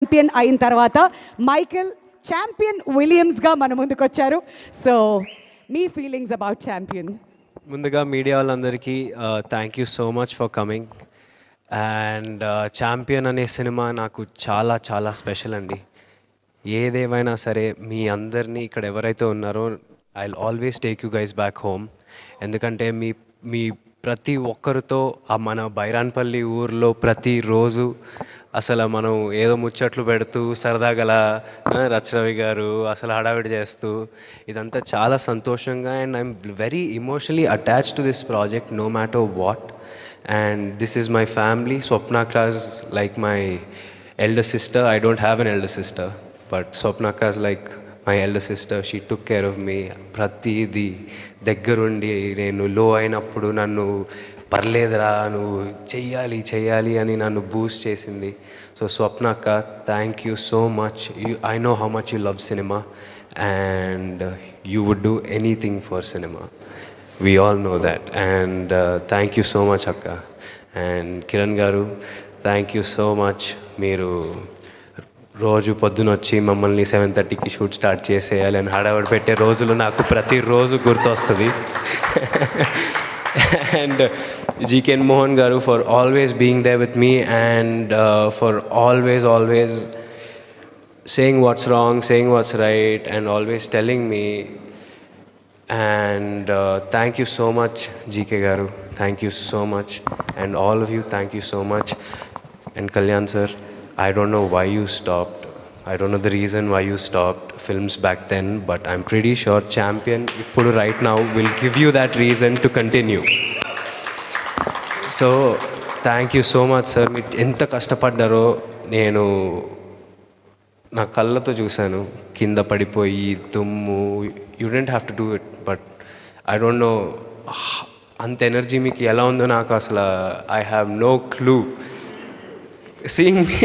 Champion అయిన తర్వాత Michael champion విలియమ్స్గా మన ముందుకు వచ్చారు. So me feelings about champion? ముందుగా మీడియా వాళ్ళందరికీ thank you so much for coming. And champion అనే సినిమా నాకు చాలా చాలా స్పెషల్ అండి. ఏదేమైనా సరే మీ అందరినీ ఇక్కడ ఎవరైతే ఉన్నారో I will always take you guys back home. ఎందుకంటే మీ ప్రతి ఒక్కరితో మన బైరాన్పల్లి ఊర్లో ప్రతిరోజు అసలు మనం ఏదో ముచ్చట్లు పెడుతూ సరదాగల రచరవి గారు అసలు హడావిడి చేస్తూ ఇదంతా చాలా సంతోషంగా. And I'm very emotionally attached to this project no matter what. And this is my family. Swapnaka is like my elder sister. I don't have an elder sister, but Swapnaka is like my elder sister. She took care of me. ప్రతిది దగ్గరుండి నేను లో అయినప్పుడు నన్ను పర్లేదురా నువ్వు చెయ్యాలి అని నన్ను బూస్ట్ చేసింది. సో స్వప్నక్క, thank you so much. I know how much you love cinema and you would do anything for cinema. We all know that. And thank you so much akka. And Kiran garu, thank you so much. మీరు రోజు పొద్దున వచ్చి మమ్మల్ని 7:30కి shoot start చేసేయాలి అని హడావిడి పెట్టే రోజులు నాకు ప్రతిరోజు గుర్తొస్తుంది. And GK Mohan garu for always being there with me and for always saying what's wrong, saying what's right and always telling me. And thank you so much GK garu, thank you so much. And all of you, thank you so much. And Kalyan sir, I don't know why you stopped. I don't know the reason why you stopped films back then, but I'm pretty sure Champion ippudu right now will give you that reason to continue. So thank you so much sir. మీరు ఎంత కష్టపడ్డారో నేను నా కళ్ళతో చూశాను. కింద పడిపోయి దుమ్ము, you don't have to do it, but I don't know అంత ఎనర్జీ మీకు ఎలా ఉందో నాకు అసలు I have no clue. Seeing me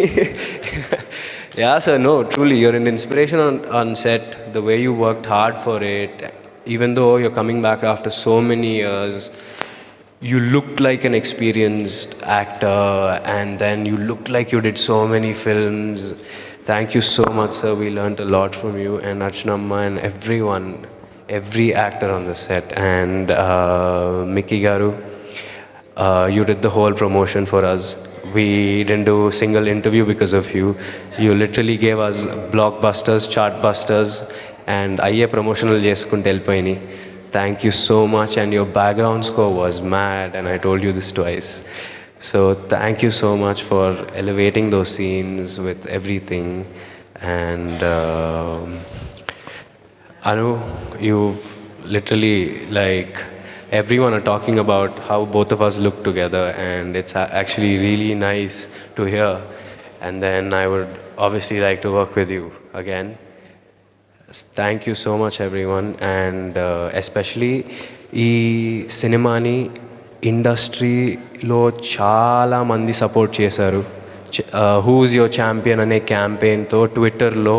yeah sir, no truly you're an inspiration on set, the way you worked hard for it, even though you're coming back after so many years. You looked like an experienced actor and then you looked like you did so many films. Thank you so much sir, we learned a lot from you and Archanamma and everyone, every actor on the set. And Mickey garu, you did the whole promotion for us. We didn't do a single interview because of you. You literally gave us blockbusters, chartbusters and aye promotional cheskunte elpoyini. Thank you so much. And your background score was mad and I told you this twice. So thank you so much for elevating those scenes with everything. And Anu, you've literally, like, everyone are talking about how both of us look together and it's actually really nice to hear. And then I would obviously like to work with you again. Thank you so much everyone. And especially ఈ సినిమాని ఇండస్ట్రీలో చాలా మంది support చేశారు. Who's your champion అనే క్యాంపెయిన్తో ట్విట్టర్లో,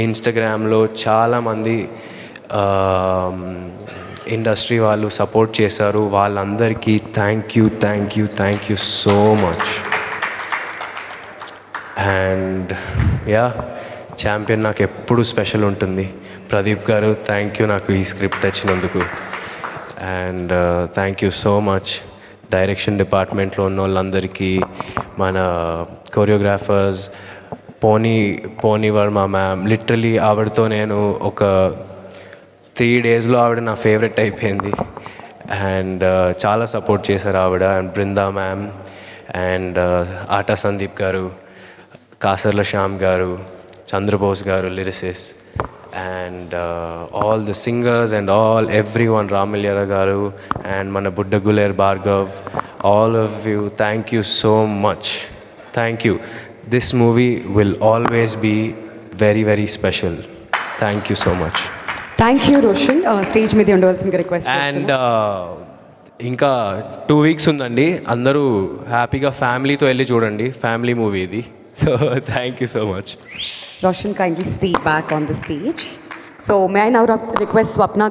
ఇన్స్టాగ్రామ్లో చాలామంది ఇండస్ట్రీ వాళ్ళు సపోర్ట్ చేశారు. వాళ్ళందరికీ thank you so much. And yeah, champion నాకు ఎప్పుడు స్పెషల్ ఉంటుంది. ప్రదీప్ గారు, థ్యాంక్ యూ నాకు ఈ స్క్రిప్ట్ తెచ్చినందుకు. And thank you so much direction డిపార్ట్మెంట్లో ఉన్న వాళ్ళందరికీ, మన కొరియోగ్రాఫర్స్ పోనీ వర్మ మ్యామ్. లిటరలీ ఆవిడతో నేను ఒక 3 daysలో ఆవిడ నా ఫేవరెట్ అయిపోయింది. అండ్ చాలా సపోర్ట్ చేశారు ఆవిడ. అండ్ బృందా మ్యామ్ అండ్ ఆటా సందీప్ గారు, కాసర్ల శ్యామ్ గారు, చంద్రబోస్ గారు lyricists, and all the singers and everyone, Ramilyara garu and mana Budda Guler Bhargav, all of you, thank you so much. Thank you. This movie will always be very special. Thank you so much. Thank you Roshan. Stage మీద ఉండవలసిన request and ఇంకా 2 weeks ఉందండి. అందరూ హ్యాపీగా ఫ్యామిలీతో వెళ్ళి చూడండి. Family movie ఇది. So thank you so much. Roshan, kindly stay back on the stage. So may I now request Swapna